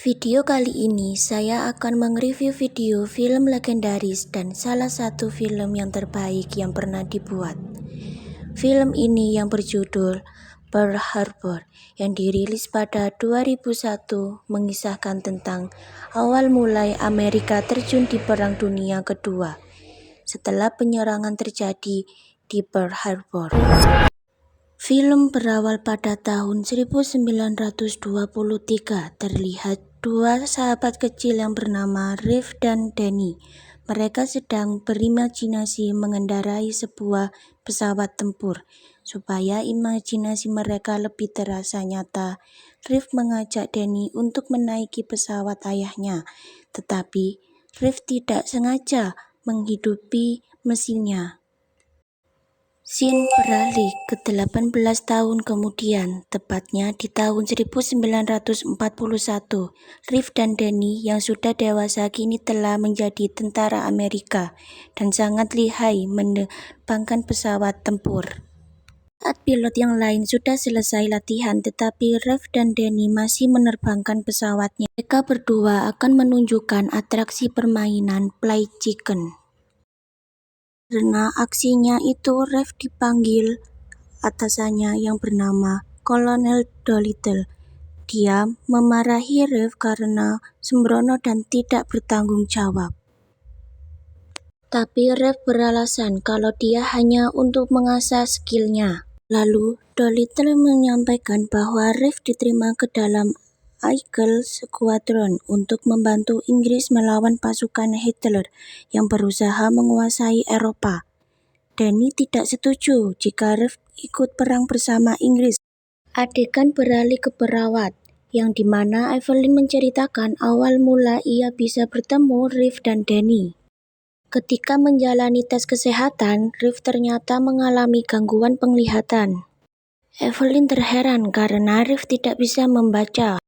Video kali ini saya akan mereview video film legendaris dan salah satu film yang terbaik yang pernah dibuat. Film ini yang berjudul Pearl Harbor yang dirilis pada 2001 mengisahkan tentang awal mulai Amerika terjun di Perang Dunia Kedua setelah penyerangan terjadi di Pearl Harbor. Film berawal pada tahun 1923, terlihat dua sahabat kecil yang bernama Reeve dan Danny. Mereka sedang berimajinasi mengendarai sebuah pesawat tempur. Supaya imajinasi mereka lebih terasa nyata, Reeve mengajak Danny untuk menaiki pesawat ayahnya, tetapi Reeve tidak sengaja menghidupi mesinnya. Scene beralih ke 18 tahun kemudian, tepatnya di tahun 1941. Reeve dan Danny yang sudah dewasa kini telah menjadi tentara Amerika dan sangat lihai menerbangkan pesawat tempur. Saat pilot yang lain sudah selesai latihan, tetapi Reeve dan Danny masih menerbangkan pesawatnya. Mereka berdua akan menunjukkan atraksi permainan Fly Chicken. Karena aksinya itu, Reeve dipanggil atasannya yang bernama Kolonel Dolittle. Dia memarahi Reeve karena sembrono dan tidak bertanggung jawab. Tapi Reeve beralasan kalau dia hanya untuk mengasah skillnya. Lalu Dolittle menyampaikan bahwa Reeve diterima ke dalam Eagle Squadron untuk membantu Inggris melawan pasukan Hitler yang berusaha menguasai Eropa. Danny tidak setuju jika Reeve ikut perang bersama Inggris. Adegan beralih ke perawat, yang dimana Evelyn menceritakan awal mula ia bisa bertemu Reeve dan Danny. Ketika menjalani tes kesehatan, Reeve ternyata mengalami gangguan penglihatan. Evelyn terheran karena Reeve tidak bisa membaca.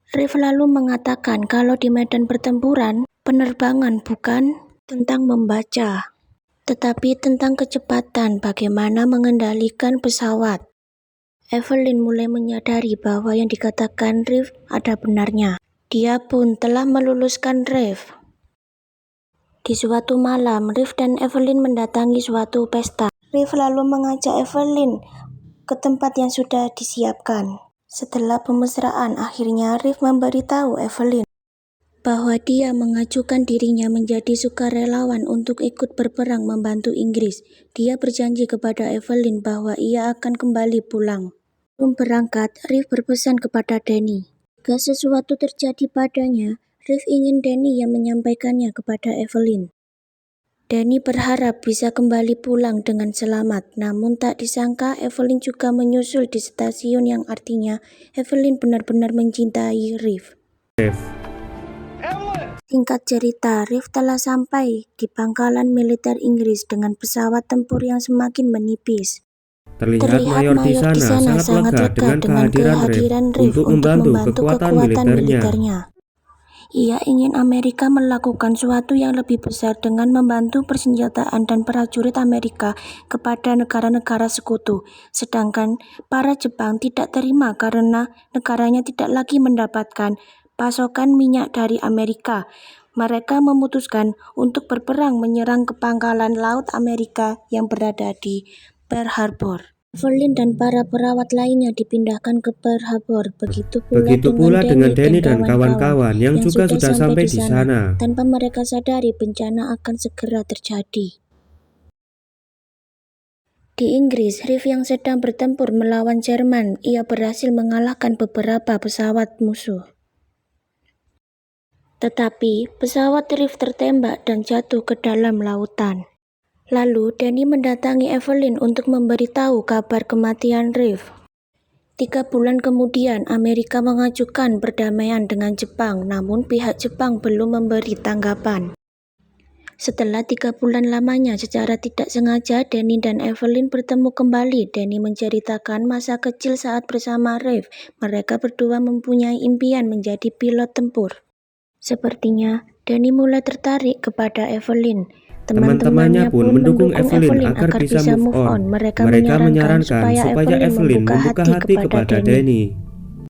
Reeve lalu mengatakan kalau di medan pertempuran, penerbangan bukan tentang membaca, tetapi tentang kecepatan, bagaimana mengendalikan pesawat. Evelyn mulai menyadari bahwa yang dikatakan Reeve ada benarnya. Dia pun telah meluluskan Reeve. Di suatu malam, Reeve dan Evelyn mendatangi suatu pesta. Reeve lalu mengajak Evelyn ke tempat yang sudah disiapkan. Setelah pemesraan, akhirnya Reeve memberitahu Evelyn bahwa dia mengajukan dirinya menjadi sukarelawan untuk ikut berperang membantu Inggris. Dia berjanji kepada Evelyn bahwa ia akan kembali pulang. Sebelum berangkat, Reeve berpesan kepada Danny. Jika sesuatu terjadi padanya, Reeve ingin Danny yang menyampaikannya kepada Evelyn. Danny berharap bisa kembali pulang dengan selamat, namun tak disangka Evelyn juga menyusul di stasiun, yang artinya Evelyn benar-benar mencintai Reeve. Singkat cerita, Reeve telah sampai di pangkalan militer Inggris dengan pesawat tempur yang semakin menipis. Terlihat Mayor di sana sangat lega dengan kehadiran Reeve untuk membantu kekuatan militernya. Ia ingin Amerika melakukan sesuatu yang lebih besar dengan membantu persenjataan dan prajurit Amerika kepada negara-negara sekutu. Sedangkan para Jepang tidak terima karena negaranya tidak lagi mendapatkan pasokan minyak dari Amerika. Mereka memutuskan untuk berperang menyerang ke pangkalan laut Amerika yang berada di Pearl Harbor. Evelyn dan para perawat lainnya dipindahkan ke Pearl Harbor. Begitu pula dengan Danny dan kawan-kawan yang juga sudah sampai di sana. Tanpa mereka sadari, bencana akan segera terjadi. Di Inggris, Reeve yang sedang bertempur melawan Jerman, ia berhasil mengalahkan beberapa pesawat musuh. Tetapi pesawat Reeve tertembak dan jatuh ke dalam lautan. Lalu Danny mendatangi Evelyn untuk memberitahu kabar kematian Reeve. 3 bulan kemudian, Amerika mengajukan perdamaian dengan Jepang, namun pihak Jepang belum memberi tanggapan. Setelah 3 bulan lamanya, secara tidak sengaja Danny dan Evelyn bertemu kembali. Danny menceritakan masa kecil saat bersama Reeve. Mereka berdua mempunyai impian menjadi pilot tempur. Sepertinya Danny mulai tertarik kepada Evelyn. Teman-temannya pun mendukung Evelyn agar bisa move on. Mereka menyarankan supaya Evelyn membuka hati kepada Danny.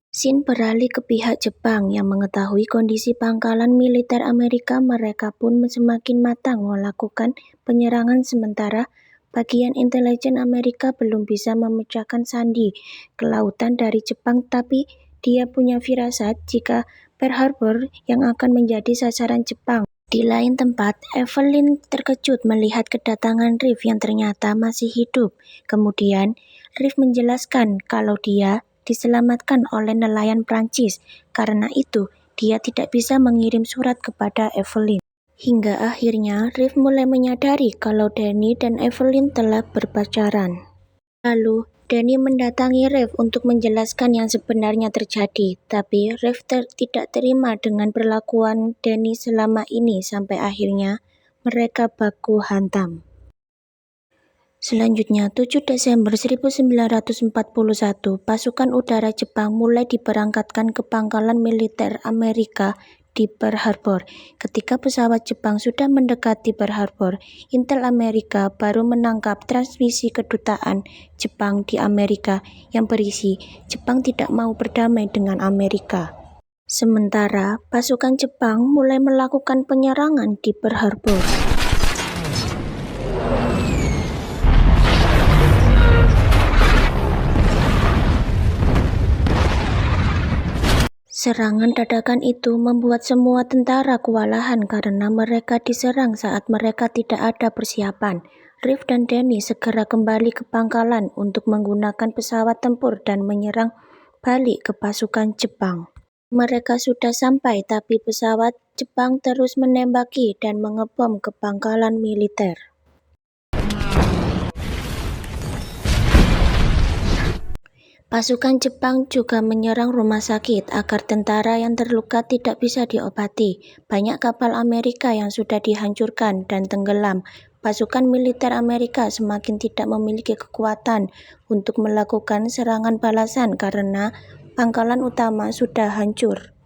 Shin beralih ke pihak Jepang yang mengetahui kondisi pangkalan militer Amerika. Mereka pun semakin matang melakukan penyerangan sementara bagian intelijen Amerika belum bisa memecahkan sandi kelautan dari Jepang, tapi dia punya firasat jika Pearl Harbor yang akan menjadi sasaran Jepang. Di lain tempat, Evelyn terkejut melihat kedatangan Reeve yang ternyata masih hidup. Kemudian, Reeve menjelaskan kalau dia diselamatkan oleh nelayan Prancis. Karena itu, dia tidak bisa mengirim surat kepada Evelyn. Hingga akhirnya, Reeve mulai menyadari kalau Danny dan Evelyn telah berpacaran. Lalu, Danny mendatangi Reeve untuk menjelaskan yang sebenarnya terjadi, tapi Reeve tidak terima dengan perlakuan Danny selama ini sampai akhirnya mereka baku hantam. Selanjutnya, 7 Desember 1941, pasukan udara Jepang mulai diberangkatkan ke pangkalan militer Amerika di Pearl Harbor. Ketika pesawat Jepang sudah mendekati Pearl Harbor, Intel Amerika baru menangkap transmisi kedutaan Jepang di Amerika yang berisi Jepang tidak mau berdamai dengan Amerika. Sementara pasukan Jepang mulai melakukan penyerangan di Pearl Harbor. Serangan dadakan itu membuat semua tentara kewalahan karena mereka diserang saat mereka tidak ada persiapan. Reeve dan Danny segera kembali ke pangkalan untuk menggunakan pesawat tempur dan menyerang balik ke pasukan Jepang. Mereka sudah sampai, tapi pesawat Jepang terus menembaki dan mengebom ke pangkalan militer. Pasukan Jepang juga menyerang rumah sakit agar tentara yang terluka tidak bisa diobati. Banyak kapal Amerika yang sudah dihancurkan dan tenggelam. Pasukan militer Amerika semakin tidak memiliki kekuatan untuk melakukan serangan balasan karena pangkalan utama sudah hancur.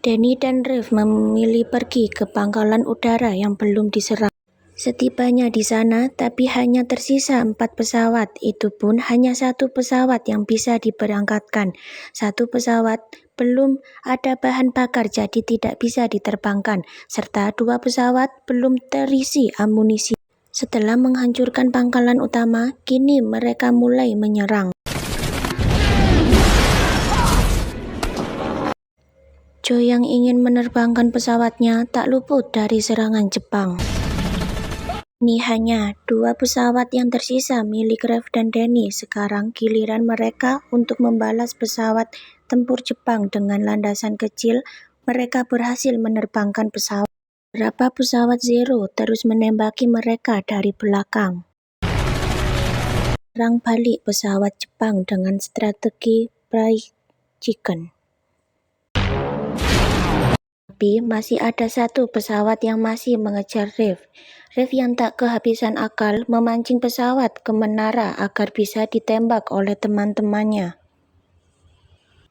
Danny dan Reeve memilih pergi ke pangkalan udara yang belum diserang. Setibanya di sana, tapi hanya tersisa 4 pesawat. Itu pun hanya 1 pesawat yang bisa diberangkatkan. 1 pesawat belum ada bahan bakar jadi tidak bisa diterbangkan, serta 2 pesawat belum terisi amunisi. Setelah menghancurkan pangkalan utama, kini mereka mulai menyerang. Joe yang ingin menerbangkan pesawatnya tak luput dari serangan Jepang. Ini hanya 2 pesawat yang tersisa milik Reeve dan Danny. Sekarang giliran mereka untuk membalas pesawat tempur Jepang dengan landasan kecil. Mereka berhasil menerbangkan pesawat. Beberapa pesawat Zero terus menembaki mereka dari belakang. Serang balik pesawat Jepang dengan strategi fried chicken. Tapi masih ada 1 pesawat yang masih mengejar Reeve. Reeve yang tak kehabisan akal memancing pesawat ke menara agar bisa ditembak oleh teman-temannya.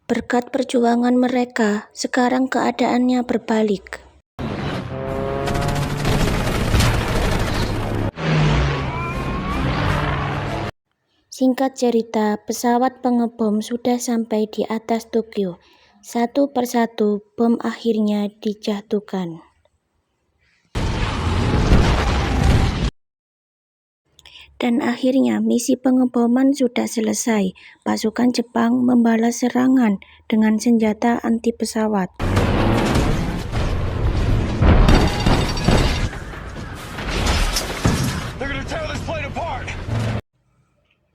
Berkat perjuangan mereka, sekarang keadaannya berbalik. Singkat cerita, pesawat pengebom sudah sampai di atas Tokyo. 1 persatu bom akhirnya dijatuhkan. Dan akhirnya misi pengeboman sudah selesai. Pasukan Jepang membalas serangan dengan senjata anti pesawat.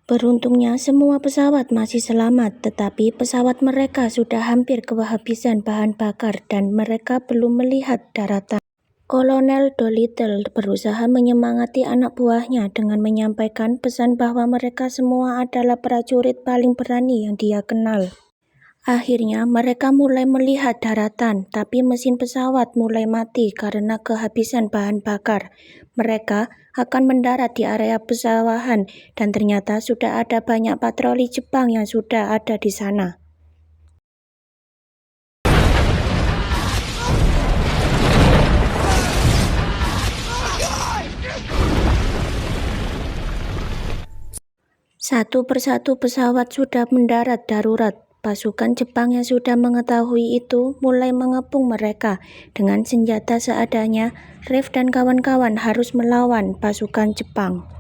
Beruntungnya semua pesawat masih selamat, tetapi pesawat mereka sudah hampir kehabisan bahan bakar dan mereka belum melihat daratan. Kolonel Dolittle berusaha menyemangati anak buahnya dengan menyampaikan pesan bahwa mereka semua adalah prajurit paling berani yang dia kenal. Akhirnya mereka mulai melihat daratan, tapi mesin pesawat mulai mati karena kehabisan bahan bakar. Mereka akan mendarat di area pesawahan dan ternyata sudah ada banyak patroli Jepang yang sudah ada di sana. Satu persatu pesawat sudah mendarat darurat. Pasukan Jepang yang sudah mengetahui itu mulai mengepung mereka dengan senjata seadanya. Rev dan kawan-kawan harus melawan pasukan Jepang.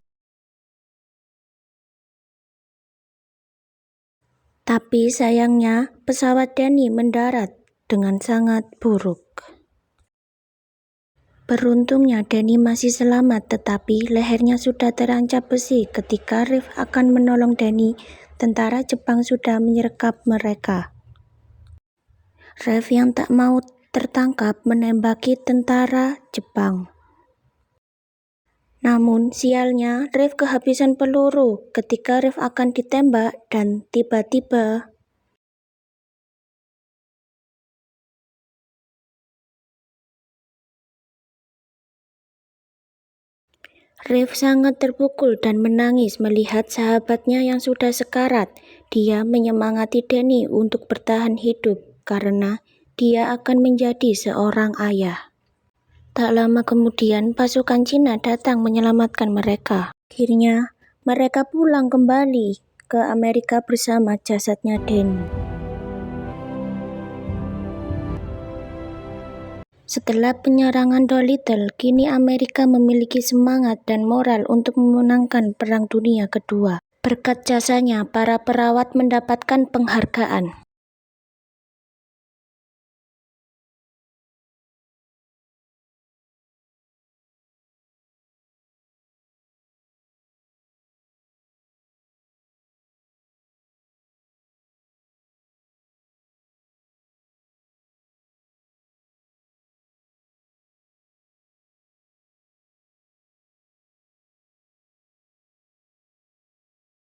Tapi sayangnya, pesawat Denny mendarat dengan sangat buruk. Beruntungnya Denny masih selamat, tetapi lehernya sudah terancap besi. Ketika Rev akan menolong Denny, tentara Jepang sudah menyergap mereka. Rev yang tak mau tertangkap menembaki tentara Jepang. Namun sialnya, Rev kehabisan peluru ketika Rev akan ditembak dan tiba-tiba Rev sangat terpukul dan menangis melihat sahabatnya yang sudah sekarat. Dia menyemangati Denny untuk bertahan hidup karena dia akan menjadi seorang ayah. Tak lama kemudian pasukan Cina datang menyelamatkan mereka. Akhirnya mereka pulang kembali ke Amerika bersama jasadnya Denny. Setelah penyerangan Doolittle, kini Amerika memiliki semangat dan moral untuk memenangkan Perang Dunia Kedua. Berkat jasanya, para perawat mendapatkan penghargaan.